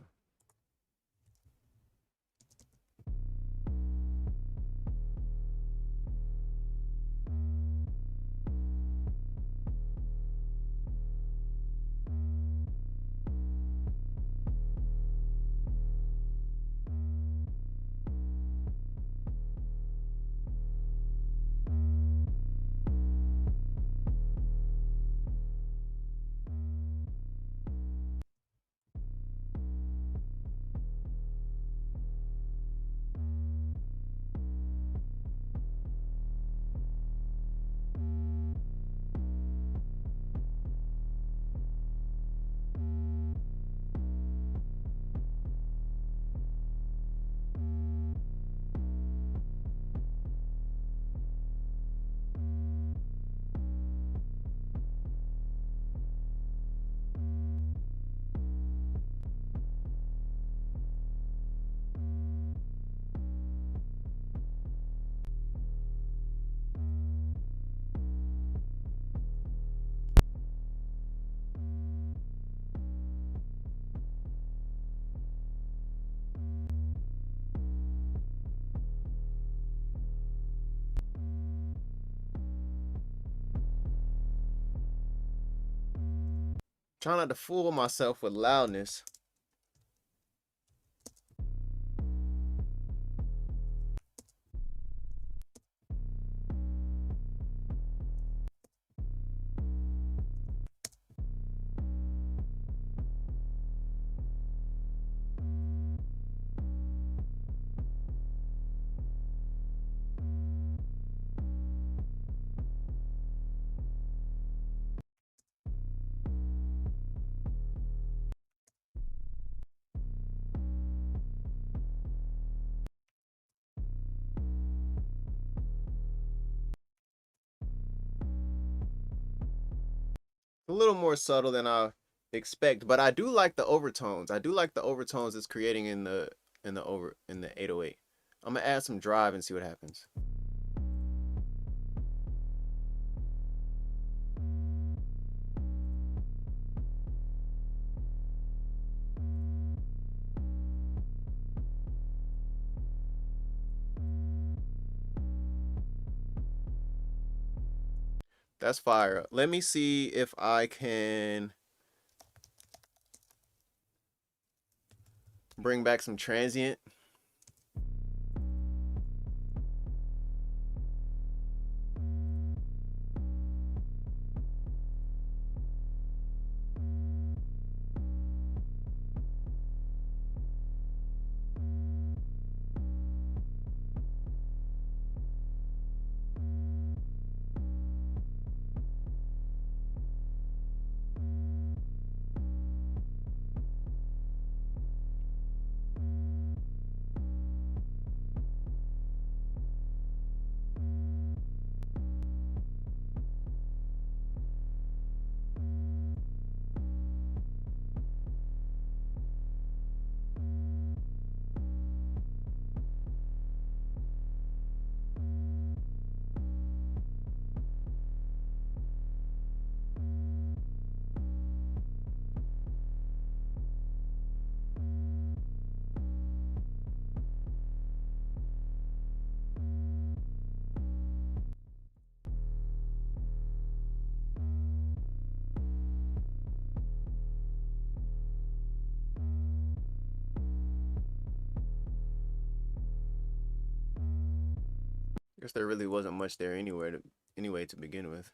Try not to fool myself with loudness. A little more subtle than I expect, but I do like the overtones. I do like the overtones it's creating in the 808. I'm gonna add some drive and see what happens. That's fire. Let me see if I can bring back some transient. I guess there really wasn't much there anyway to begin with.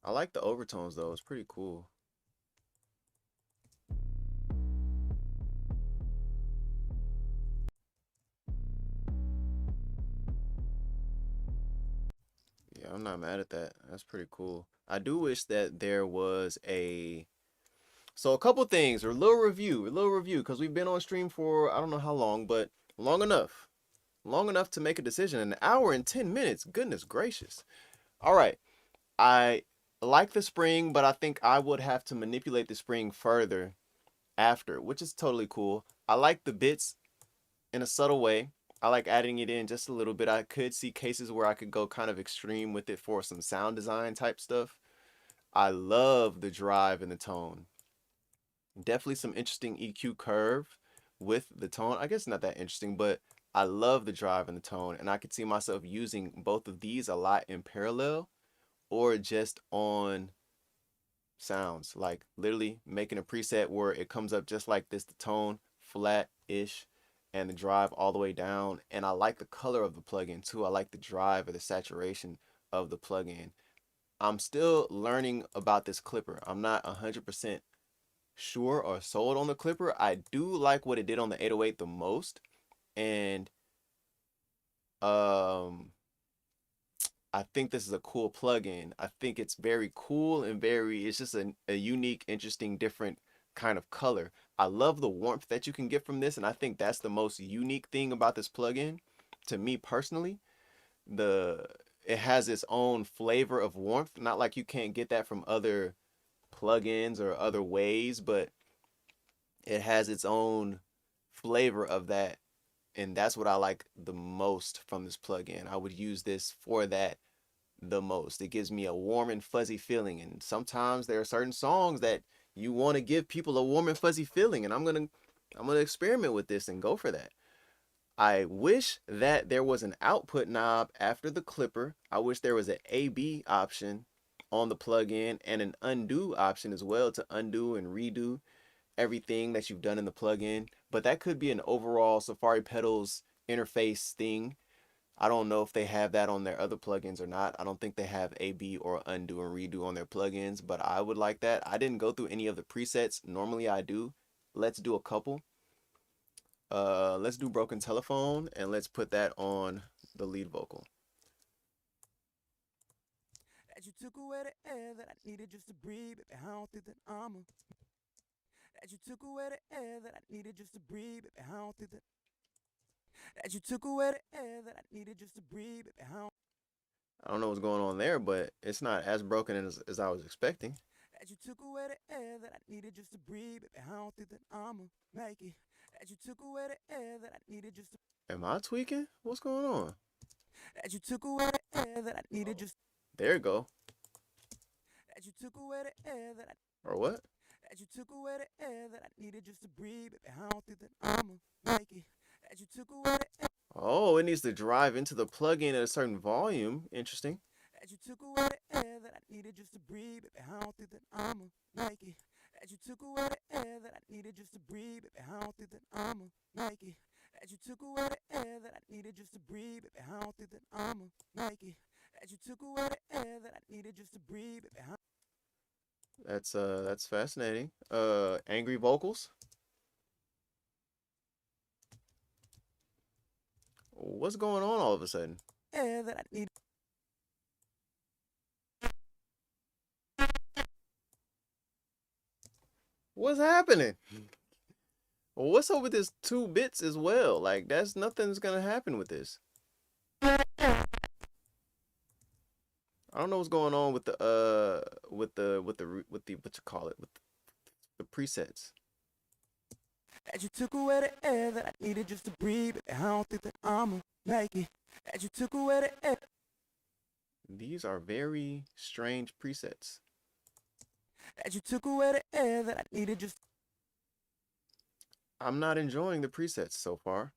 I like the overtones though. It's pretty cool. Yeah, I'm not mad at that. That's pretty cool. I do wish that there was a couple things, or a little review, because we've been on stream for I don't know how long, but long enough to make a decision. An hour and 10 minutes. Goodness gracious. All right. I like the spring, but I think I would have to manipulate the spring further after, which is totally cool. I like the bits in a subtle way. I like adding it in just a little bit. I could see cases where I could go kind of extreme with it for some sound design type stuff. I love the drive and the tone. Definitely some interesting EQ curve with the tone. I guess not that interesting, but I love the drive and the tone, and I could see myself using both of these a lot in parallel or just on sounds, like literally making a preset where it comes up just like this, the tone flat-ish and the drive all the way down. And I like the color of the plugin too. I like the drive or the saturation of the plugin. I'm still learning about this clipper. I'm not 100% sure or sold on the clipper. I do like what it did on the 808 the most, and I think this is a cool plugin. I think it's very cool and it's just a unique, interesting, different kind of color. I love the warmth that you can get from this, and I think that's the most unique thing about this plugin to me personally. It has its own flavor of warmth, not like you can't get that from other plugins or other ways, but it has its own flavor of that, and that's what I like the most from this plugin. I would use this for that the most. It gives me a warm and fuzzy feeling, and sometimes there are certain songs that you want to give people a warm and fuzzy feeling, and I'm gonna experiment with this and go for that. I wish that there was an output knob after the clipper. I wish there was an AB option on the plugin and an undo option as well to undo and redo everything that you've done in the plugin. But that could be an overall Safari Pedals interface thing. I don't know if they have that on their other plugins or not. I don't think they have AB or undo and redo on their plugins, but I would like that. I didn't go through any of the presets. Normally I do. Let's do a couple. Let's do Broken Telephone, and let's put that on the lead vocal. That you took away the air that I needed just to breathe, baby, I don't think that I'm a. That you took away the air that I needed just to breathe, baby, I don't think that. That you took away the air that I needed just to breathe, baby, I don't know what's going on there, but it's not as broken as I was expecting. That you took away the air that I needed just to breathe, baby, I don't think that I'ma make it. That you took away the air that I needed just to. Am I tweaking? What's going on? That you took away the air that I needed just. There you go. That you took away the air that I. Or what? That you took away the air that I needed just to breathe, baby, I don't think that I'ma make it. That you took away the air. Oh, it needs to drive into the plugin at a certain volume. Interesting. That you took away the air that I needed just to breathe, baby, I don't think that I'ma make it. That you took away the air that I needed just to breathe, baby, I don't think that I'ma make it. That you took away the air that I needed just to breathe, baby, I don't think that I'ma make it. That you took away the air that I needed just to breathe, baby. That's fascinating. Angry vocals. What's going on all of a sudden? Air that I need. What's happening? What's up with this 2 bits as well? Like, nothing's gonna happen with this. I don't know what's going on with the what you call it, with the presets. That you took away the air that I needed just to breathe, baby, I don't think that I'ma make it. That you took away the air. These are very strange presets. That you took away the air that I needed just. I'm not enjoying the presets so far.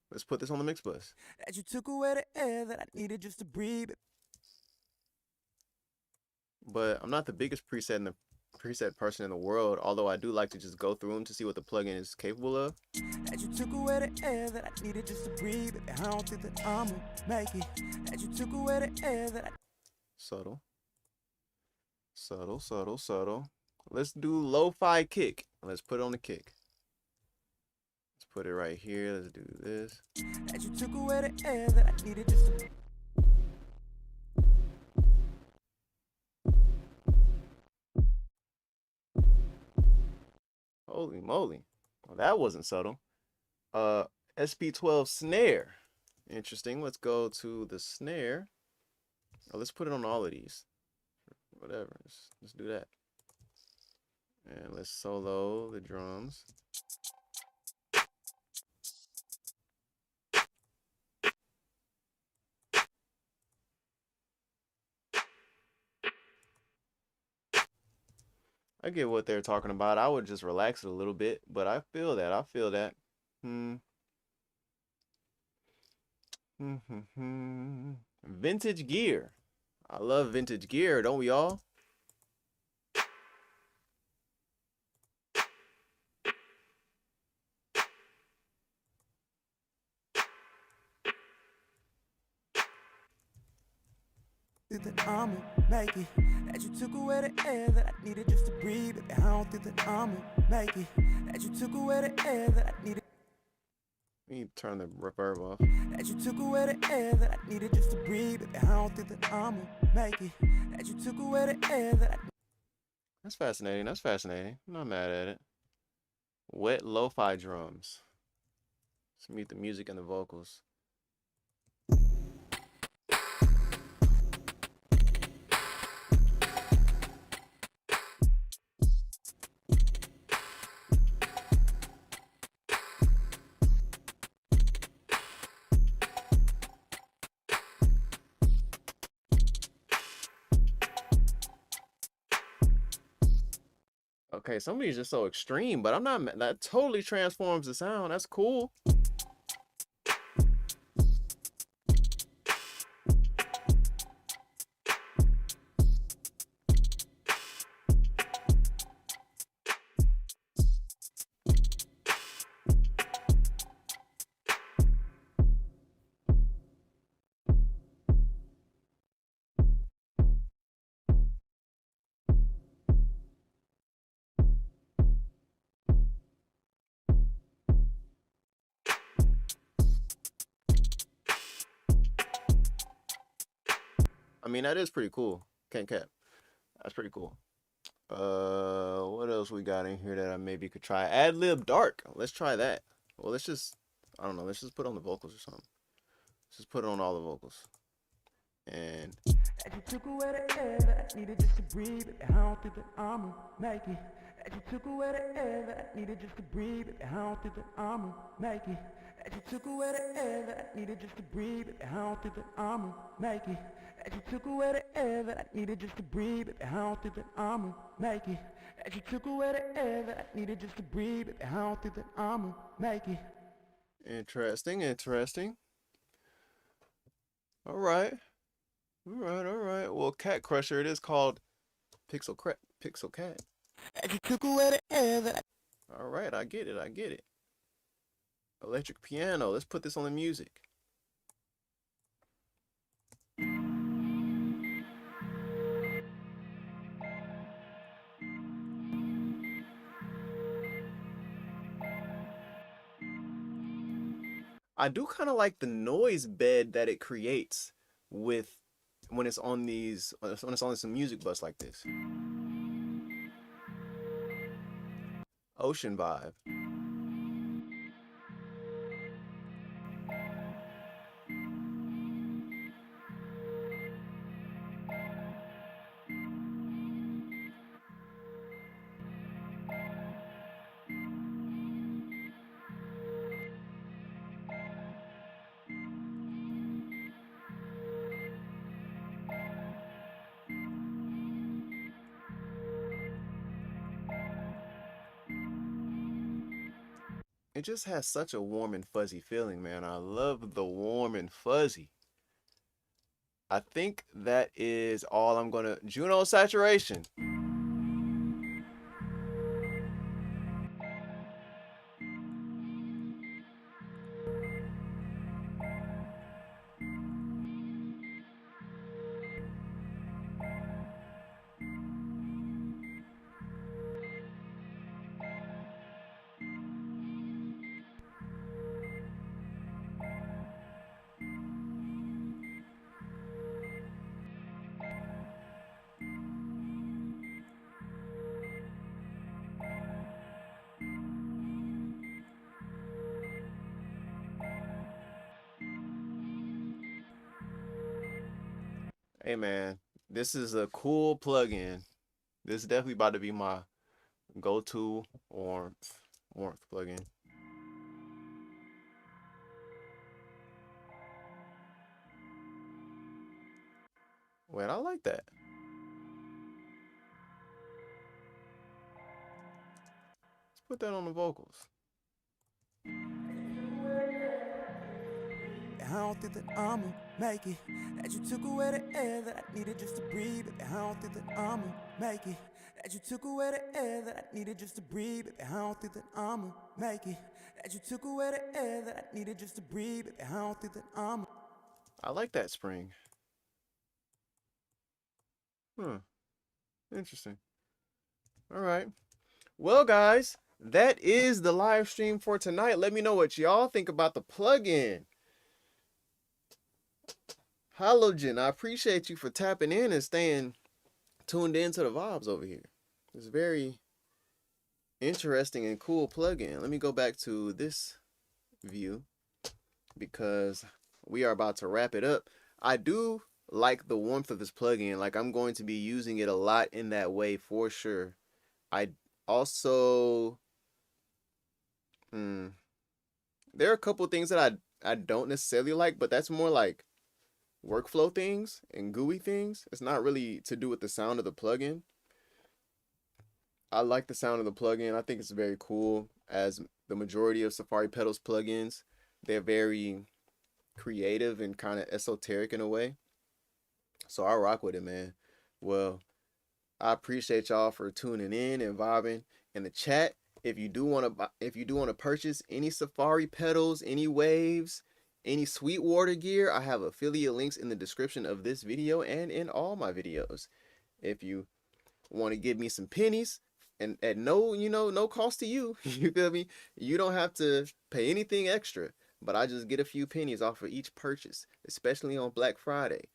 Let's put this on the mix bus. That you took away the air that I needed just to breathe. But I'm not the biggest preset person in the world, although I do like to just go through them to see what the plugin is capable of. That you took away the air that I needed just to breathe, baby, I don't think that I'ma make it. That you took away the air that I. Subtle. Subtle, subtle, subtle. Let's do lo-fi kick. Let's put it on the kick. Let's put it right here. Let's do this. That you took away the air that I needed just to. Holy moly. Well, that wasn't subtle. SP12 snare. Interesting. Let's go to the snare. Oh, let's put it on all of these. Whatever. Let's do that. And let's solo the drums. I get what they're talking about. I would just relax it a little bit, but I feel that. I feel that. Vintage gear. I love vintage gear, don't we all? That I'ma make it. That you took away the air that I needed just to breathe, baby, I don't think that I'ma make it. That you took away the air that I needed. Let me turn the reverb off. That you took away the air that I needed just to breathe, baby, I don't think that I'ma make it. That you took away the air that I. That's fascinating. That's fascinating. I'm not mad at it. Wet lo-fi drums. Let's mute the music and the vocals. Okay, some of these are so extreme, but I'm not. That totally transforms the sound. That's cool. I mean, that is pretty cool. Can't cap. That's pretty cool. What else we got in here that I maybe could try? Ad lib dark. Let's try that. Well, let's just, I don't know. Let's just put on the vocals or something. Let's just put on all the vocals. And As you took away the air that I needed just to breathe, baby, I don't think that I'ma make it. As you took away the air that I needed just to breathe, baby, I don't think that I'ma make it. As you took away the air that I needed just to breathe, baby, I don't think that I'ma make it. As you took away the air that I needed just to breathe, baby, I don't think that I'ma make it. As you took away the air that I needed just to breathe, baby, I don't think that I'ma make it. interesting, interesting. All right. All right, all right. Well, Cat Crusher, it is called Pixel Cat. As you took away the air that All right, I get it. I get it. Electric piano. Let's put this on the music. I do kind of like the noise bed that it creates with when it's on these when it's on some music bus like this. Ocean vibe. It just has such a warm and fuzzy feeling, man. I love the warm and fuzzy. I think that is all I'm gonna. Juno saturation. Hey man, this is a cool plugin. This is definitely about to be my go-to warmth plugin. Wait, I like that. Let's put that on the vocals. I don't think that I'ma make it. That you took away the air that I needed just to breathe, baby, I don't think that I'ma make it. That you took away the air that I needed just to breathe, baby, I don't think that I'ma make it. That you took away the air that I needed just to breathe, baby, I don't think that I'ma. I like that spring. Interesting. All right. Well, guys, that is the live stream for tonight. Let me know what y'all think about the plugin. Halogen, I appreciate you for tapping in and staying tuned in to the vibes over here. It's very interesting and cool plugin. Let me go back to this view because we are about to wrap it up. I do like the warmth of this plugin. Like, I'm going to be using it a lot in that way for sure. I also there are a couple things that I don't necessarily like, but that's more like workflow things and GUI things. It's not really to do with the sound of the plugin. I like the sound of the plugin. I think it's very cool, as the majority of Safari Pedals plugins. They're very creative and kind of esoteric in a way. So I rock with it, man. Well, I appreciate y'all for tuning in and vibing in the chat. If you do want to purchase any Safari pedals, any waves, any Sweetwater gear, I have affiliate links in the description of this video and in all my videos. If you want to give me some pennies and at no cost to you, you feel me? You don't have to pay anything extra, but I just get a few pennies off of each purchase, especially on Black Friday.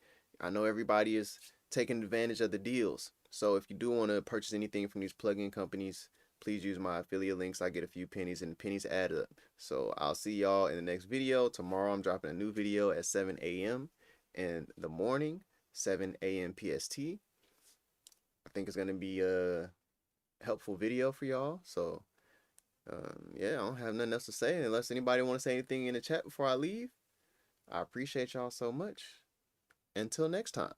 I know everybody is taking advantage of the deals. So if you do want to purchase anything from these plug-in companies, please use my affiliate links. I get a few pennies, and pennies add up. So I'll see y'all in the next video. Tomorrow I'm dropping a new video at 7 a.m. in the morning, 7 a.m. PST. I think it's going to be a helpful video for y'all. So yeah, I don't have nothing else to say unless anybody want to say anything in the chat before I leave. I appreciate y'all so much. Until next time.